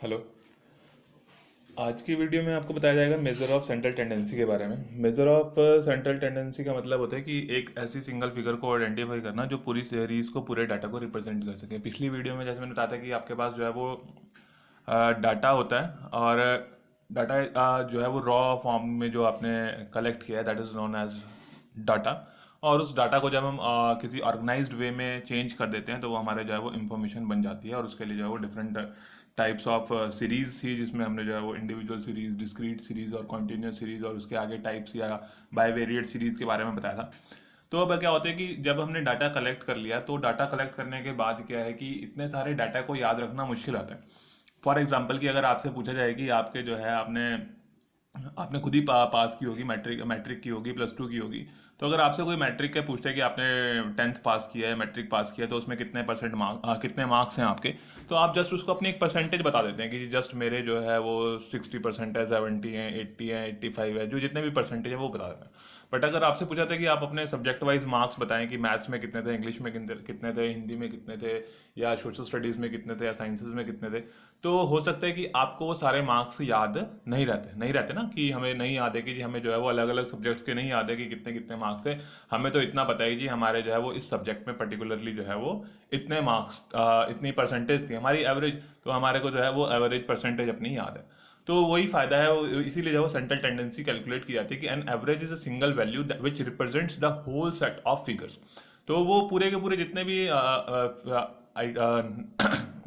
Hello. आज की video में आपको बताया जाएगा मेजर ऑफ सेंट्रल टेंडेंसी के बारे में। मेजर ऑफ सेंट्रल टेंडेंसी का मतलब होता है कि एक ऐसी सिंगल फिगर को आइडेंटिफाई करना जो पूरी सीरीज को, पूरे डाटा को रिप्रेजेंट कर सके। पिछली वीडियो में जैसे मैंने बताया था कि आपके पास जो है वो डाटा होता है, और डाटा जो है वो रॉ फॉर्म में जो आपने कलेक्ट किया है that is known as data. और उस डाटा को जब हम किसी ऑर्गेनाइज्ड वे में चेंज कर देते हैं तो वो हमारे जो है वो इंफॉर्मेशन बन जाती है। और उसके लिए जो है वो डिफरेंट टाइप्स ऑफ सीरीज थी, जिसमें हमने जो है वो इंडिविजुअल सीरीज, डिस्क्रीट सीरीज और कॉन्टिन्यूस सीरीज और उसके आगे टाइप्स या बाईवेरिएट सीरीज के बारे में बताया था। तो अब क्या होता है कि जब हमने डाटा कलेक्ट कर लिया तो डाटा कलेक्ट करने के बाद क्या है कि इतने सारे डाटा को याद रखना मुश्किल होता है। फॉर एग्जाम्पल कि अगर आपसे पूछा जाए कि आपके जो है आपने आपने खुद ही पास की होगी, मैट्रिक मैट्रिक की होगी, +2 की होगी। तो अगर आपसे कोई मैट्रिक के पूछता है कि आपने 10th पास किया है, मैट्रिक पास किया है, तो उसमें कितने परसेंट कितने मार्क्स हैं आपके, तो आप जस्ट उसको अपनी एक परसेंटेज बता देते हैं कि जस्ट मेरे जो है वो 60% है, 70 है, 80 है, 85 है, जो जितने भी परसेंटेज है वो बता देते हैं। बट अगर आपसे पूछा था कि आप अपने सब्जेक्ट वाइज मार्क्स बताएं कि मैथ्स में कितने थे, इंग्लिश में कितने थे, हिंदी में कितने थे, या सोशल स्टडीज़ में कितने थे, या साइंसेज में कितने थे, तो हो सकता है कि आपको वो सारे मार्क्स याद नहीं रहते ना, कि हमें नहीं याद है कि जी हमें जो है वो अलग अलग सब्जेक्ट्स के नहीं याद है कि कितने कितने मार्क्स थे। हमें तो इतना पता है कि जी हमारे जो है वो इस सब्जेक्ट में पर्टिकुलरली जो है वो इतने मार्क्स, इतनी परसेंटेज थी हमारी एवरेज, तो हमारे को जो है वो एवरेज परसेंटेज अपनी याद है। तो वही फायदा है इसीलिए जो है वो सेंट्रल टेंडेंसी कैलकुलेट की जाती है कि an average is a single value which represents the whole set of figures. तो वो पूरे के पूरे जितने भी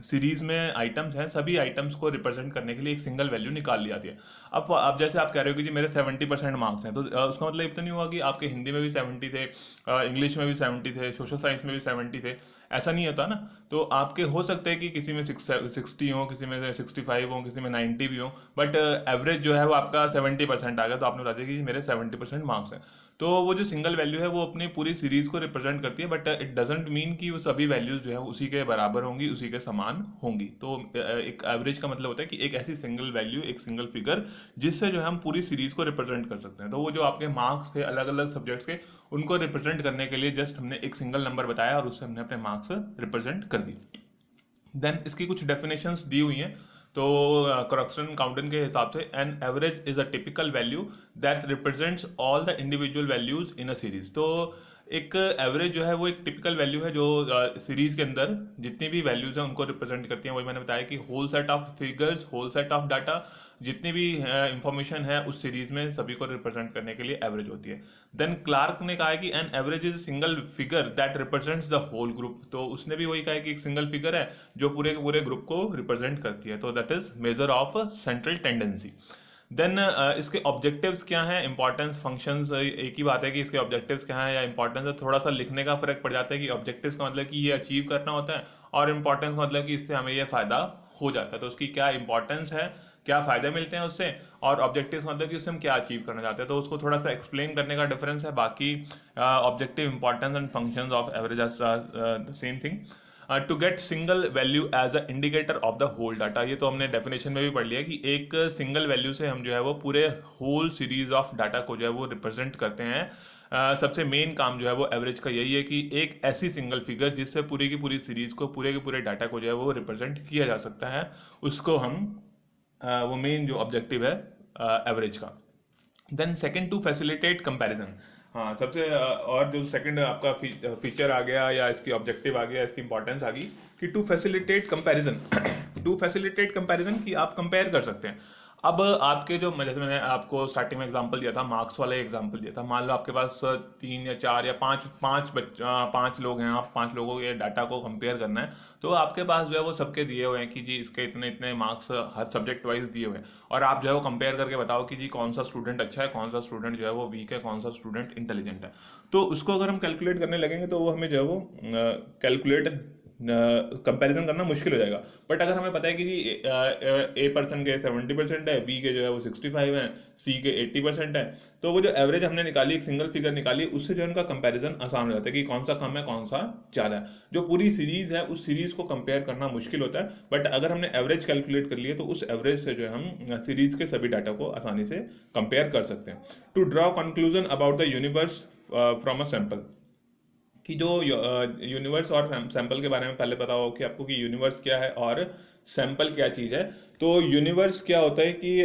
सीरीज में आइटम्स हैं, सभी आइटम्स को रिप्रेजेंट करने के लिए एक सिंगल वैल्यू निकाल ली जाती है। अब जैसे आप कह रहे हो कि जी मेरे 70% मार्क्स हैं, तो उसका मतलब ये तो नहीं हुआ कि आपके हिंदी में भी 70 थे, इंग्लिश में भी 70 थे, सोशल साइंस में भी 70 थे। ऐसा नहीं होता ना। तो आपके हो सकते हैं कि किसी में 60 हो, किसी में 65 हो, किसी में 90 भी हो, बट एवरेज जो है वो आपका 70% आ गया, तो आपने बता दिया कि मेरे 70% मार्क्स हैं। तो वो जो सिंगल वैल्यू है वो अपनी पूरी सीरीज को रिप्रेजेंट करती है, बट इट डजेंट मीन कि वो सभी वैल्यूज जो है उसी के बराबर होंगी, उसी के समान होंगी। तो एक एवरेज का मतलब होता है कि एक ऐसी सिंगल वैल्यू, एक सिंगल फिगर जिससे जो है हम पूरी सीरीज को रिप्रेजेंट कर सकते हैं। तो वो जो आपके मार्क्स थे अलग अलग सब्जेक्ट्स के, उनको रिप्रेजेंट करने के लिए जस्ट हमने एक सिंगल नंबर बताया और उससे हमने अपने मार्क्स रिप्रेजेंट कर दिए। देन इसकी कुछ डेफिनेशंस दी हुई हैं। तो क्रॉक्सन काउंटन के हिसाब से N average is a typical value that represents all the individual values in a series. तो एक एवरेज जो है वो एक टिपिकल वैल्यू है जो सीरीज के अंदर जितनी भी वैल्यूज हैं उनको रिप्रेजेंट करती हैं। वही मैंने बताया कि whole set of figures, whole set of data, जितनी भी इंफॉर्मेशन है उस सीरीज में सभी को रिप्रेजेंट करने के लिए एवरेज होती है। देन क्लार्क ने कहा है कि an average is single figure that represents the whole group. तो उसने भी वही कहा है कि एक सिंगल फिगर है जो पूरे के पूरे ग्रुप को रिप्रेजेंट करती है। तो that is measure of central tendency. Then इसके ऑब्जेक्टिव्स क्या हैं, इंपॉर्टेंस, फंक्शंस, एक ही बात है कि इसके ऑब्जेक्टिव्स क्या हैं या इंपॉर्टेंस है, थोड़ा सा लिखने का फर्क पड़ जाता है कि ऑब्जेक्टिव्स का मतलब कि ये अचीव करना होता है, और इंपॉर्टेंस का मतलब कि इससे हमें ये फायदा हो जाता है। तो उसकी क्या इंपॉर्टेंस है, क्या फायदे मिलते हैं उससे, और ऑब्जेक्टिव्स मतलब कि उससे हम क्या अचीव करना चाहते हैं, तो उसको थोड़ा सा एक्सप्लेन करने का डिफरेंस है। बाकी objective, importance and functions of average are same thing. To get single value as a indicator of the whole data, ये तो हमने डेफिनेशन में भी पढ़ लिया कि एक सिंगल वैल्यू से हम जो है वो पूरे होल सीरीज ऑफ डाटा को जो है वो रिप्रेजेंट करते हैं। सबसे मेन काम जो है वो एवरेज का यही है कि एक ऐसी सिंगल फिगर जिससे पूरी की पूरी सीरीज को, पूरे के पूरे डाटा को जो है वो रिप्रेजेंट किया जा सकता है, उसको हम वो मेन जो ऑब्जेक्टिव है एवरेज का। Then second, to facilitate comparison. हाँ, सबसे और जो सेकंड आपका फीचर आ गया या इसकी ऑब्जेक्टिव आ गया, इसकी इंपॉर्टेंस आ गई कि to facilitate comparison. To facilitate comparison कि आप कंपेयर कर सकते हैं। अब आपके जो, जैसे मैंने आपको स्टार्टिंग में एग्जांपल दिया था, मार्क्स वाला एग्जांपल दिया था, मान लो आपके पास 3 या 4 या 5 लोग हैं, आप 5 लोगों के डाटा को कंपेयर करना है। तो आपके पास जो है वो सबके दिए हुए हैं कि जी इसके इतने इतने मार्क्स हर सब्जेक्ट वाइज दिए हुए हैं, और आप जो है वो कंपेयर करके बताओ कि जी कौन सा स्टूडेंट अच्छा है, कौन सा स्टूडेंट जो है वो वीक है, कौन सा स्टूडेंट इंटेलिजेंट है। तो उसको अगर हम कैलकुलेट करने लगेंगे तो वो हमें जो है वो कैलकुलेट कंपैरिजन करना मुश्किल हो जाएगा। बट अगर हमें पता है कि जी ए पर्सन के 70% है, बी के जो है वो 65 है, सी के 80% है, तो वो जो एवरेज हमने निकाली, एक सिंगल फिगर निकाली, उससे जो है उनका कंपैरिजन आसान हो जाता है कि कौन सा कम है, कौन सा ज़्यादा है। जो पूरी सीरीज है उस सीरीज को कंपेयर करना मुश्किल होता है, बट अगर हमने एवरेज कैलकुलेट कर लिए तो उस एवरेज से जो है हम सीरीज के सभी डाटा को आसानी से कंपेयर कर सकते हैं। To draw conclusion about the universe from a sample, कि जो यूनिवर्स और सैंपल के बारे में पहले पता हो कि आपको कि यूनिवर्स क्या है और सैंपल क्या चीज़ है। तो यूनिवर्स क्या होता है कि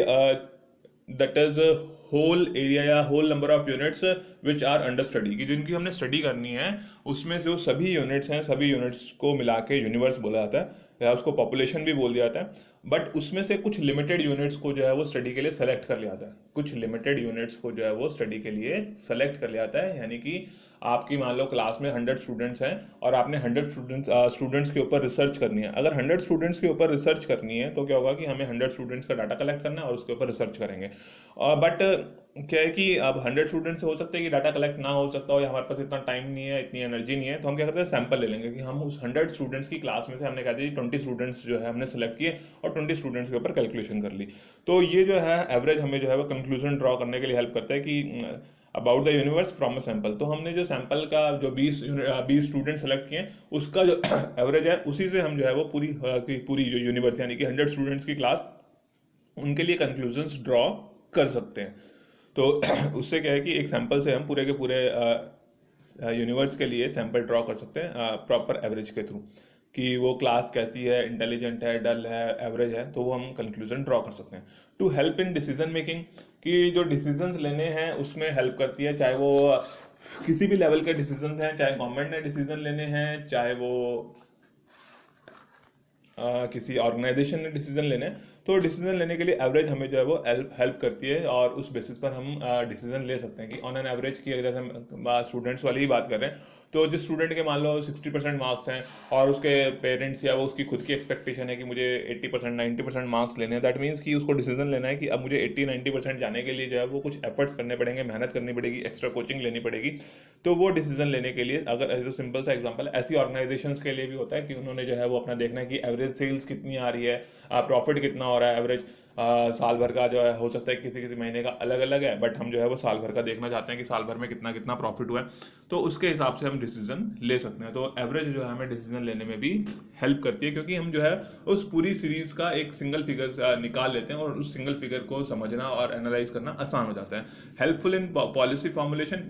दैट इज होल एरिया या whole number of units which are under study, कि जिनकी हमने स्टडी करनी है उसमें से वो सभी यूनिट्स हैं, सभी यूनिट्स को मिला के यूनिवर्स बोला जाता है, या उसको पॉपुलेशन भी बोल दिया जाता है। बट उसमें से कुछ लिमिटेड यूनिट्स को जो है वो स्टडी के लिए सेलेक्ट कर लिया जाता है, कुछ लिमिटेड यूनिट्स को जो है वो स्टडी के लिए सेलेक्ट कर लिया जाता है। यानी कि आपकी मान लो क्लास में 100 स्टूडेंट्स हैं और आपने 100 स्टूडेंट्स के ऊपर रिसर्च करनी है। अगर 100 स्टूडेंट्स के ऊपर रिसर्च करनी है तो क्या होगा कि हमें 100 स्टूडेंट्स का डाटा कलेक्ट करना है और उसके ऊपर रिसर्च करेंगे। बट क्या है कि अब 100 स्टूडेंट्स से हो सकता है कि डाटा कलेक्ट ना हो सकता हो, या हमारे पास इतना टाइम नहीं है, इतनी एनर्जी नहीं है, तो हम क्या करते हैं सैंपल ले लेंगे कि हम उस 100 स्टूडेंट्स की क्लास में से हमने कहा था 20 स्टूडेंट्स जो है हमने सेलेक्ट किए और 20 स्टूडेंट्स के ऊपर कैलकुलेशन कर ली। तो ये जो है एवरेज हमें जो है वो कंक्लूजन ड्रॉ करने के लिए हेल्प करता है कि about the universe from a sample. तो हमने जो सैंपल का जो 20 स्टूडेंट सेलेक्ट किए उसका जो एवरेज है उसी से हम जो है वो पूरी जो यूनिवर्स यानी कि 100 स्टूडेंट्स की क्लास उनके लिए कंक्लूजन्स ड्रॉ कर सकते हैं। तो उससे क्या है कि एक सैंपल से हम पूरे के पूरे यूनिवर्स के लिए सैंपल ड्रॉ कर सकते हैं प्रॉपर एवरेज के थ्रू, कि वो क्लास कैसी है, इंटेलिजेंट है, डल है, एवरेज है, तो वो हम कंक्लूजन ड्रॉ कर सकते हैं। To help in decision making, कि जो डिसीजंस लेने हैं उसमें हेल्प करती है, चाहे वो किसी भी लेवल के डिसीजंस हैं, चाहे गवर्नमेंट ने डिसीजन लेने हैं, चाहे वो किसी ऑर्गेनाइजेशन ने डिसीजन लेने हैं। तो डिसीजन लेने के लिए एवरेज हमें जो है वो हेल्प करती है और उस बेसिस पर हम डिसीजन ले सकते हैं कि ऑन एन एवरेज की, अगर जैसे हम स्टूडेंट्स वाली ही बात कर रहे हैं तो जिस स्टूडेंट के मान लो 60% मार्क्स हैं और उसके पेरेंट्स या वो उसकी खुद की एक्सपेक्टेशन है कि मुझे 80% 90% मार्क्स लेने हैं, दैट मीन्स कि उसको डिसीजन लेना है कि अब मुझे 80-90% जाने के लिए जो है वो कुछ एफर्ट्स करने पड़ेंगे, मेहनत करनी पड़ेगी, एक्स्ट्रा कोचिंग लेनी पड़ेगी। तो वो डिसीजन लेने के लिए, अगर एज सिंपल सा एग्जांपल ऐसी ऑर्गेनाइजेशंस के लिए भी होता है कि उन्होंने जो है वो अपना देखना है कि एवरेज सेल्स कितनी आ रही है, प्रॉफिट कितना हो रहा है, एवरेज साल भर का जो है हो सकता है किसी किसी महीने का अलग अलग है, बट हम जो है वो साल भर का देखना चाहते हैं कि साल भर में कितना कितना प्रॉफिट हुआ है, तो उसके हिसाब से हम डिसीजन ले सकते हैं। तो एवरेज जो है हमें डिसीजन लेने में भी हेल्प करती है, क्योंकि हम जो है उस पूरी सीरीज का एक सिंगल फिगर निकाल लेते हैं और उस सिंगल फिगर को समझना और एनालाइज करना आसान हो जाता है। Helpful in policy formulation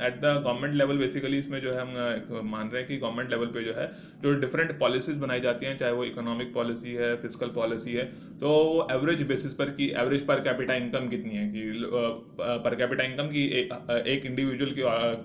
at the government level, basically इसमें जो है हम मान रहे हैं कि गवर्नमेंट लेवल पे जो है जो डिफरेंट पॉलिसीज बनाई जाती हैं, चाहे वो इकोनॉमिक पॉलिसी है, फिजिकल पॉलिसी है, तो वो एवरेज बेसिस पर कि एवरेज पर कैपिटा इनकम कितनी है, कि पर कैपिटा इनकम की एक इंडिविजुअल की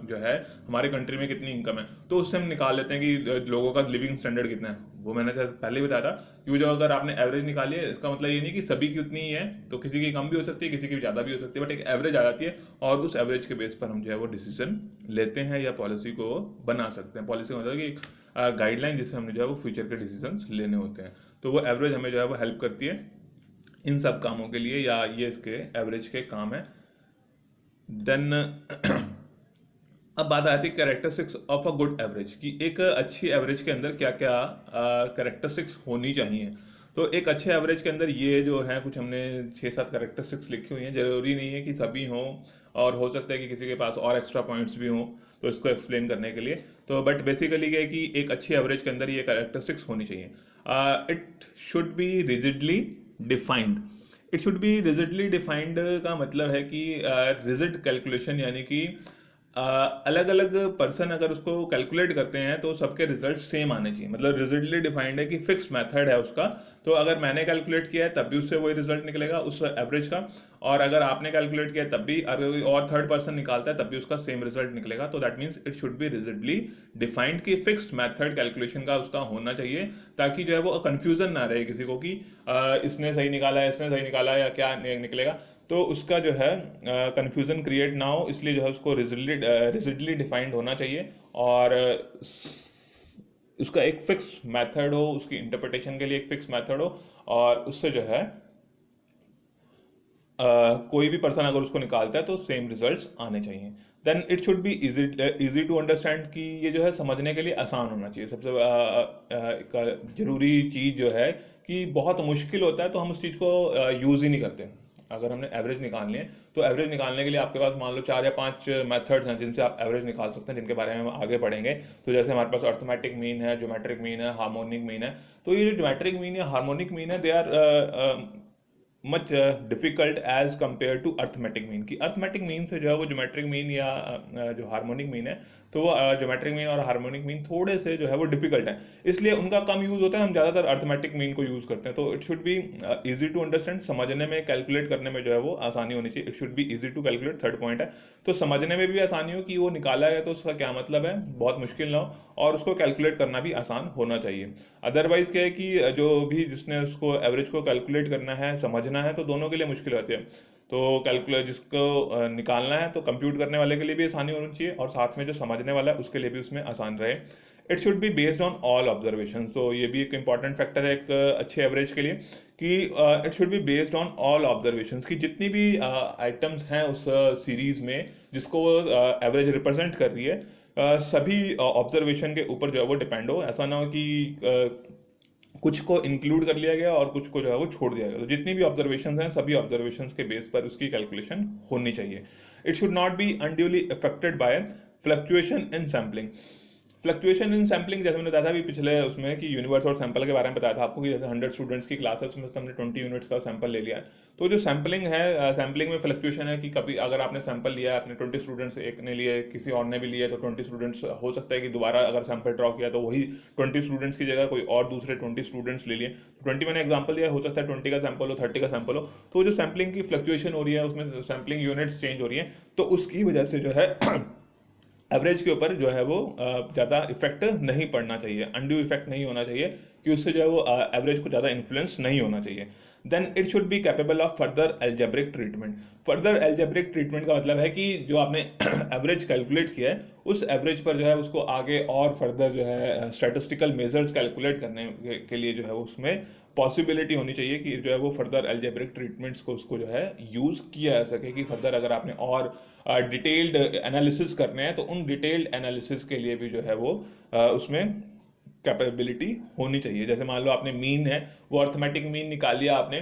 जो है हमारे कंट्री में कितनी इनकम है, तो उससे हम निकाल लेते हैं कि लोगों का लिविंग स्टैंडर्ड कितना है। वो मैंने पहले ही बताया था कि वो जो अगर आपने एवरेज निकाली है इसका मतलब ये नहीं कि सभी की उतनी ही है, तो किसी की कम भी हो सकती है, किसी की ज़्यादा भी हो सकती है, बट एक एवरेज आ जाती है और उस एवरेज के बेस पर हम जो है वो डिसीजन लेते हैं या पॉलिसी को बना सकते हैं। पॉलिसी मतलब कि गाइडलाइन जिससे हमने जो है वो फ्यूचर के डिसीजंस लेने होते हैं। तो वो एवरेज हमें जो है वो हेल्प करती है इन सब कामों के लिए, या ये इसके एवरेज के काम है। देन अब बात आती है characteristics of a good average, कि एक अच्छी एवरेज के अंदर क्या क्या कैरेक्टरिस्टिक्स होनी चाहिए। तो एक अच्छे एवरेज के अंदर ये जो है कुछ हमने 6-7 कैरेक्टरिस्टिक्स लिखी हुई हैं, जरूरी नहीं है कि सभी हों और हो सकता है कि किसी के पास और एक्स्ट्रा पॉइंट्स भी हों तो इसको एक्सप्लेन करने के लिए। तो बट बेसिकली ये है कि एक अच्छी एवरेज के अंदर ये कैरेक्टरिस्टिक्स होनी चाहिए। It should B rigidly defined. It should B rigidly defined का मतलब है कि रिजिड कैलकुलेशन, यानी कि अलग अलग पर्सन अगर उसको कैलकुलेट करते हैं तो सबके रिजल्ट सेम आने चाहिए। मतलब रिजिडली डिफाइंड है कि फिक्स्ड मेथड है उसका, तो अगर मैंने कैलकुलेट किया है तब भी उससे वही रिजल्ट निकलेगा उस एवरेज का, और अगर आपने कैलकुलेट किया है तब भी, अगर कोई और थर्ड पर्सन निकालता है तब भी उसका सेम रिजल्ट निकलेगा। तो that means it should B rigidly defined, कि फिक्स्ड मेथड कैलकुलेशन का उसका होना चाहिए, ताकि जो है वो कंफ्यूजन ना रहे किसी को कि इसने सही निकाला है, इसने सही निकाला है, या क्या निकलेगा, तो उसका जो है कंफ्यूजन क्रिएट ना हो, इसलिए जो है उसको रिजिडली डिफाइंड होना चाहिए और उसका एक फिक्स मेथड हो, उसकी इंटरप्रिटेशन के लिए एक फिक्स मेथड हो, और उससे जो है कोई भी पर्सन अगर उसको निकालता है तो सेम रिजल्ट्स आने चाहिए। Then it should be easy to understand, कि ये जो है समझने के लिए आसान होना चाहिए। सबसे एक जरूरी चीज़ जो है कि बहुत मुश्किल होता है तो हम उस चीज़ को यूज़ ही नहीं करते। अगर हमने एवरेज निकालनी है तो एवरेज निकालने के लिए आपके पास मान लो 4 या 5 मेथड्स हैं जिनसे आप एवरेज निकाल सकते हैं, जिनके बारे में हम आगे पढ़ेंगे। तो जैसे हमारे पास अर्थमेटिक मीन है, ज्योमेट्रिक मीन है, हार्मोनिक मीन है। तो ये जो ज्योमेट्रिक मीन या हार्मोनिक मीन है, they are much difficult as compare to arithmetic mean, की अर्थमेटिक मीन से जो है वो ज्योमेट्रिक मीन या जो हार्मोनिक मीन है, तो वो ज्योमेट्रिक मीन और हार्मोनिक मीन थोड़े से जो है वो डिफिकल्ट है, इसलिए उनका कम यूज़ होता है, हम ज़्यादातर अर्थमेटिक मीन को यूज़ करते हैं। तो it should be easy to understand, समझने में कैलकुलेट करने में जो है वो आसानी होनी चाहिए। It should be easy to calculate, third point है। तो समझने में भी आसानी हो कि वो निकाला है तो उसका क्या मतलब है, बहुत मुश्किल ना हो, और उसको कैलकुलेट करना भी आसान होना चाहिए। अदरवाइज क्या है कि जो भी जिसने उसको एवरेज को कैलकुलेट करना है, समझना है, तो दोनों के लिए मुश्किल होती है। तो कैलकुलेट जिसको निकालना है तो कंप्यूट करने वाले के लिए भी आसानी होनी चाहिए, और साथ में जो समझने वाला है उसके लिए भी उसमें आसान रहे। It should be based on all observation, तो ये भी एक इंपॉर्टेंट फैक्टर है एक अच्छे एवरेज के लिए, कि it should be based on all observation, की जितनी भी आइटम्स हैं उस सीरीज में जिसको वो एवरेज रिप्रेजेंट कर रही है, सभी ऑब्जर्वेशन के ऊपर जो है वो डिपेंड हो। ऐसा ना हो कि कुछ को इंक्लूड कर लिया गया और कुछ को जो है वो छोड़ दिया गया। तो जितनी भी ऑब्जर्वेशन हैं सभी ऑब्जर्वेशन के बेस पर उसकी कैलकुलेशन होनी चाहिए। It should not be unduly affected by fluctuation in sampling. Fluctuation in sampling, जैसे मैंने बताया था अभी पिछले उसमें कि यूनिवर्स और सैंपल के बारे में बताया था आपको, कि जैसे 100 स्टूडेंट्स की क्लास है उसमें से हमने 20 यूनिट्स का सैंपल ले लिया है। तो जो सैम्पलिंग है, सैम्पलिंग में फ्लक्चुएशन है कि कभी अगर आपने सैंपल लिया है, आपने 20 स्टूडेंट्स एक ने लिए, किसी और ने भी लिया, तो 20 स्टूडेंट्स हो सकता है कि दोबारा अगर सैंपल ड्रॉ किया तो वही 20 स्टूडेंट्स की जगह कोई और दूसरे 20 स्टूडेंट्स ले लिए। तो 20 मैंने एग्जाम्पल दिया, हो सकता है 20 का सैंपल हो, 30 का सैंपल हो। तो जो सैम्पलिंग की फ्लक्चुएशन हो रही है उसमें सैम्पलिंग यूनिट्स चेंज हो रही है, तो उसकी वजह से जो है एवरेज के ऊपर जो है वो ज़्यादा इफेक्ट नहीं पड़ना चाहिए, अनड्यू इफेक्ट नहीं होना चाहिए, कि उससे जो है वो एवरेज को ज़्यादा इन्फ्लुएंस नहीं होना चाहिए। Then it should be capable of further algebraic treatment. Further algebraic treatment का मतलब है कि जो आपने एवरेज कैलकुलेट किया है उस एवरेज पर जो है उसको आगे और फर्दर जो है स्टैटिस्टिकल मेजर्स कैलकुलेट करने के लिए जो है उसमें पॉसिबिलिटी होनी चाहिए कि जो है वो फर्दर एल्जेब्रिक ट्रीटमेंट्स को उसको जो है यूज़ किया जा सके, कि फर्दर अगर आपने और डिटेल्ड एनालिसिस करने हैं तो उन डिटेल्ड एनालिसिस के लिए भी जो है वो उसमें कैपेबिलिटी होनी चाहिए। जैसे मान लो आपने मीन है वो अर्थमेटिक मीन निकाल लिया आपने,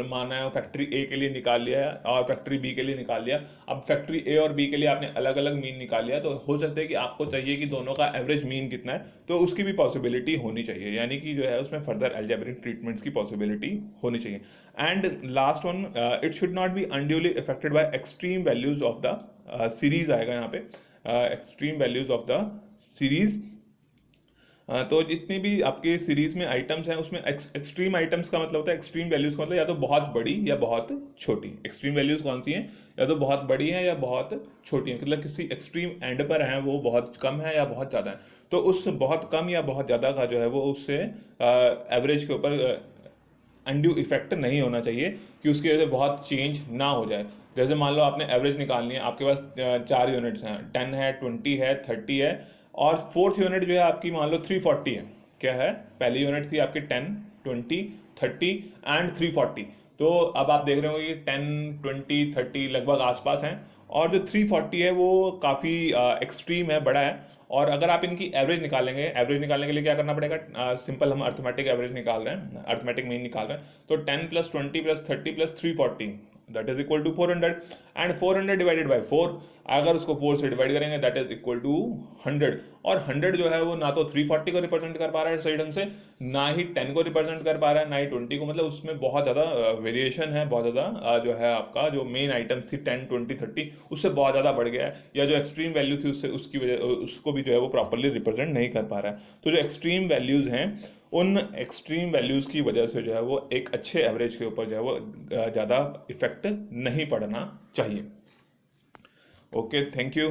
माना है फैक्ट्री ए के लिए निकाल लिया है और फैक्ट्री बी के लिए निकाल लिया। अब फैक्ट्री ए और बी के लिए आपने अलग अलग मीन निकाल लिया, तो हो सकता है कि आपको चाहिए कि दोनों का एवरेज मीन कितना है, तो उसकी भी पॉसिबिलिटी होनी चाहिए, यानी कि जो है उसमें फर्दर एल्जेब्रिक ट्रीटमेंट्स की पॉसिबिलिटी होनी चाहिए। And last one, it should not be unduly affected by extreme values of the series, आएगा यहाँ पे extreme values of the series. तो जितनी भी आपके सीरीज में आइटम्स हैं उसमें एक्सट्रीम आइटम्स का मतलब होता है, एक्सट्रीम वैल्यूज का मतलब या तो बहुत बड़ी या बहुत छोटी। एक्सट्रीम वैल्यूज कौन सी हैं, या तो बहुत बड़ी हैं या बहुत छोटी हैं, मतलब किसी एक्सट्रीम एंड पर हैं, वो बहुत कम है या बहुत ज़्यादा है। तो उस बहुत कम या बहुत ज़्यादा का जो है वो उससे एवरेज के ऊपर अनड्यू इफेक्ट नहीं होना चाहिए, कि उसकी वजह से बहुत चेंज ना हो जाए। जैसे मान लो आपने एवरेज निकालनी है, आपके पास 4 यूनिट्स हैं, 10 है, 20 है, 30 है, और फोर्थ यूनिट जो है आपकी मान लो 340 है। क्या है, पहली यूनिट थी आपकी 10, 20, 30 एंड 340। तो अब आप देख रहे हो कि 10, 20, 30 लगभग आसपास हैं, और जो 340 है वो काफ़ी एक्सट्रीम है, बड़ा है। और अगर आप इनकी एवरेज निकालेंगे, एवरेज निकालने के लिए क्या करना पड़ेगा, सिंपल हम अर्थमेटिक एवरेज निकाल रहे हैं, अर्थमेटिक मीन निकाल रहे हैं, तो 10 + 20 + 30 + 340 that is equal to 400, and 400 divided by 4, अगर उसको 4 से डिवाइड करेंगे दैट इज इक्वल टू 100। और 100 जो है वो ना तो 340 को रिप्रेजेंट कर पा रहा है सही ढंग से, ना ही 10 को रिप्रेजेंट कर पा रहा है, ना ही 20 को, मतलब उसमें बहुत ज़्यादा वेरिएशन है, बहुत ज़्यादा जो है आपका जो मेन आइटम थी 10, 20, 30 उससे बहुत ज़्यादा बढ़ गया है, या जो एक्सट्रीम वैल्यू थी उससे उसकी वजह उसको भी जो है वो प्रॉपरली रिप्रेजेंट नहीं कर पा रहा है। तो जो एक्सट्रीम वैल्यूज़ हैं उन एक्सट्रीम वैल्यूज़ की वजह से जो है वो एक अच्छे एवरेज के ऊपर जो है वो ज़्यादा इफेक्ट नहीं पड़ना चाहिए। Okay, thank you.